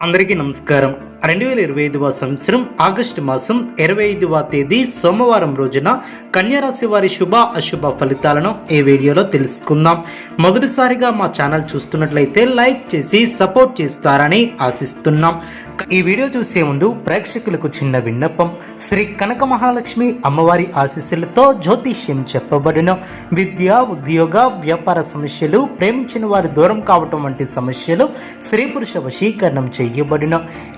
అందరికీ నమస్కారం. 2025వ సంవత్సరం ఆగస్టు మాసం 25వ తేదీ సోమవారం రోజున కన్యారాశి వారి శుభ అశుభ ఫలితాలను ఈ వీడియోలో తెలుసుకుందాం. మొదటిసారిగా మా ఛానల్ చూస్తున్నట్లయితే లైక్ చేసి సపోర్ట్ చేస్తారని ఆశిస్తున్నాం. ఈ వీడియో చూసే ముందు ప్రేక్షకులకు చిన్న విన్నపం. శ్రీ కనక మహాలక్ష్మి అమ్మవారి ఆశీస్సులతో జ్యోతిష్యం చెప్పబడిన విద్య, ఉద్యోగ, వ్యాపార సమస్యలు, ప్రేమించిన వారు దూరం కావటం వంటి సమస్యలు, స్త్రీ పురుష వశీకరణం చేయబడిన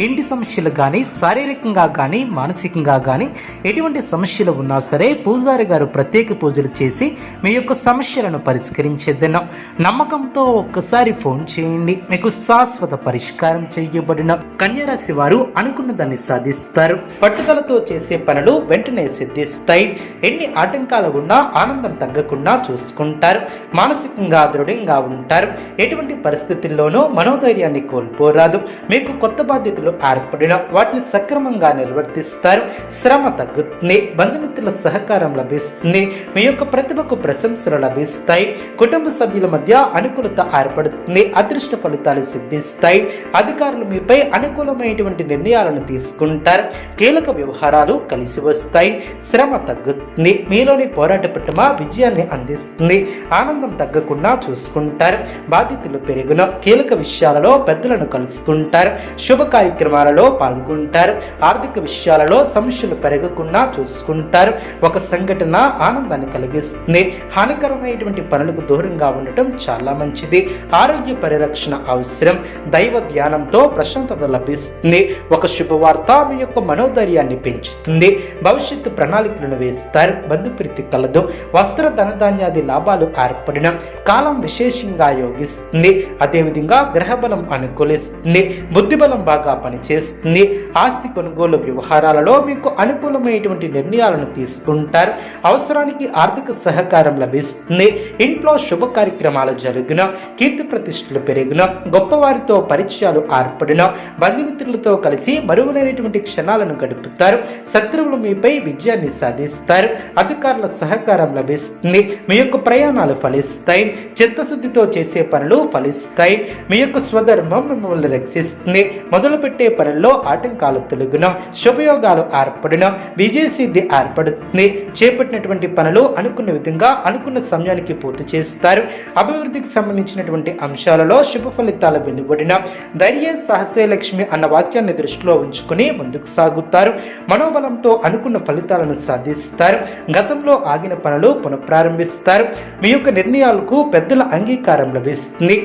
ఇంటి సమస్యలు కానీ, శారీరకంగా కానీ, మానసికంగా కానీ ఎటువంటి సమస్యలు ఉన్నా సరే పూజారి గారు ప్రత్యేక పూజలు చేసి మీ యొక్క సమస్యలను పరిష్కరించేద్దాం. నమ్మకంతో ఒక్కసారి ఫోన్ చేయండి, మీకు శాశ్వత పరిష్కారం చేయబడిన కన్యారాశి వారు అనుకున్న దాన్ని సాధిస్తారు. పట్టుదలతో చేసే పనులు వెంటనే సిద్ధిస్తాయి. ఎన్ని ఆటంకాలు ఉన్నా ఆనందం తగ్గకుండా చూసుకుంటారు. మానసికంగా దృఢంగా ఉంటారు. ఎటువంటి పరిస్థితుల్లోనూ మనోధైర్యాన్ని కోల్పోరాదు. మీకు కొత్త బాధ్యతలు ఏర్పడిన వాటిని సక్రమంగా నిర్వర్తిస్తారు. శ్రమ తగ్గుతుంది. బంధుమిత్రుల సహకారం లభిస్తుంది. మీ యొక్క ప్రతిభకు ప్రశంసలు లభిస్తాయి. కుటుంబ సభ్యుల మధ్య అనుకూలత ఏర్పడుతుంది. అదృష్ట ఫలితాలు సిద్ధిస్తాయి. అధికారులు మీపై అనుకూలమైనటువంటి నిర్ణయాలను తీసుకుంటారు. కీలక వ్యవహారాలు కలిసి వస్తాయి. శ్రమ తగ్గుతుంది. మీలోని పోరాట పట్టుమ విజయాన్ని అందిస్తుంది. ఆనందం తగ్గకుండా చూసుకుంటారు. బాధ్యతలు పెరుగున కీలక విషయాలలో పెద్దలను కలుసుకుంటారు. శుభ కార్యక్రమాలలో పాల్గొంటారు. ఆర్థిక విషయాలలో సమస్యలు పెరగకుండా చూసుకుంటారు. ఒక సంఘటన ఆనందాన్ని కలిగిస్తుంది. హానికరమైనటువంటి పనులకు దూరంగా ఉండటం చాలా మంచిది. ఆరోగ్య పరిరక్షణ అవసరం. దైవ ధ్యానంతో ప్రశాంతత లభిస్తుంది. ఒక శుభవార్త మీ యొక్క మనోధైర్యాన్ని పెంచుతుంది. భవిష్యత్తు ప్రణాళికలను వేస్తారు. బంధుప్రీతి కలదు. వస్త్ర ధనధాన్యాది లాభాలు ఏర్పడిన కాలం విశేషంగా యోగిస్తుంది. అదేవిధంగా గ్రహబలం అనుకూలిస్తుంది. బుద్ధిబలం బాగా పనిచేస్తుంది. ఆస్తి కొనుగోలు వ్యవహారాలలో మీకు అనుకూలమైనటువంటి నిర్ణయాలను తీసుకుంటారు. అవసరానికి ఆర్థిక సహకారం లభిస్తుంది. ఇంట్లో శుభ కార్యక్రమాలు జరుగున కీర్తి ప్రతిష్టలు పెరిగిన గొప్పవారితో పరిచయాలు ఏర్పడిన బంధుమిత్రులతో కలిసి మరువలేనటువంటి క్షణాలను గడుపుతారు. శత్రువులు మీపై విజయాన్ని సాధిస్తారు. అధికారుల సహకారం లభిస్తుంది. మీ యొక్క ప్రయాణాలు ఫలిస్తాయి. చిత్తశుద్ధితో చేసే పనులు ఫలిస్తాయి. మీ యొక్క స్వధర్మం మిమ్మల్ని రక్షిస్తుంది. మొదలుపెట్టే పనుల్లో ఆటంకాలు తొలగున శుభయోగాలు ఏర్పడిన విజయసిద్ధి ఏర్పడుతుంది. చేపట్టినటువంటి పనులు అనుకున్న విధంగా అనుకున్న సమయానికి పూర్తి చేస్తారు. అభివృద్ధికి సంబంధించినటువంటి అంశాలలో శుభ ఫలితాలు వెలువడిన ధైర్య సాహసే లక్ష్మి అన్న వాక్యాన్ని దృష్టిలో ఉంచుకుని ముందుకు సాగుతారు. మనోబలంతో అనుకున్న ఫలితాలను సాధిస్తారు. గతంలో ఆగిన పనులు పునఃప్రారంభిస్తారు. మీ యొక్క నిర్ణయాలకు పెద్దల అంగీకారం లభిస్తుంది.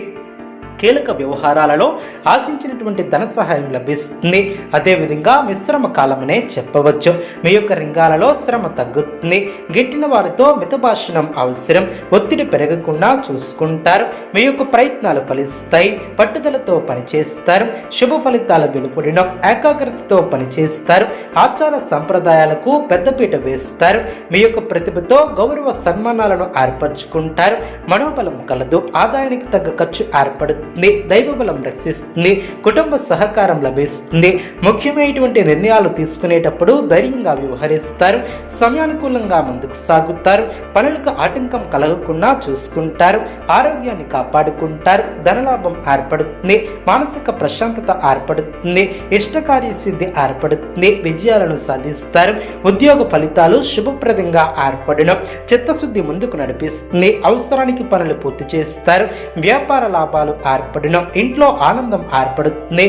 కీలక వ్యవహారాలలో ఆశించినటువంటి ధన సహాయం లభిస్తుంది. అదేవిధంగా మిశ్రమ కాలమనే చెప్పవచ్చు. మీ యొక్క రంగాలలో శ్రమ తగ్గుతుంది. గిట్టిన వారితో మితభాషణం అవసరం. ఒత్తిడి పెరగకుండా చూసుకుంటారు. మీ యొక్క ప్రయత్నాలు ఫలిస్తాయి. పట్టుదలతో పనిచేస్తారు. శుభ ఫలితాల వెలుపడిన ఏకాగ్రతతో పనిచేస్తారు. ఆచార సంప్రదాయాలకు పెద్దపీట వేస్తారు. మీ యొక్క ప్రతిభతో గౌరవ సన్మానాలను ఏర్పరచుకుంటారు. మనోబలం కలదు. ఆదాయానికి తగ్గ ఖర్చు ఏర్పడుతుంది. దైవబలం రక్షిస్తుంది. కుటుంబ సహకారం లభిస్తుంది. ముఖ్యమైనటువంటి నిర్ణయాలు తీసుకునేటప్పుడు ధైర్యంగా వ్యవహరిస్తారు. సమయానుకూలంగా ముందుకు సాగుతారు. పనులకు ఆటంకం కలగకుండా చూసుకుంటారు. ఆరోగ్యాన్ని కాపాడుకుంటారు. ధనలాభం ఏర్పడుతుంది. మానసిక ప్రశాంతత ఏర్పడుతుంది. ఇష్టకార్య సిద్ధి ఏర్పడుతుంది. విజయాలను సాధిస్తారు. ఉద్యోగ ఫలితాలు శుభప్రదంగా ఏర్పడిన చిత్తశుద్ధి ముందుకు నడిపిస్తుంది. అవసరానికి పనులు పూర్తి చేస్తారు. వ్యాపార లాభాలు ఏర్పడిన ఇంట్లో ఆనందం ఏర్పడుతుంది.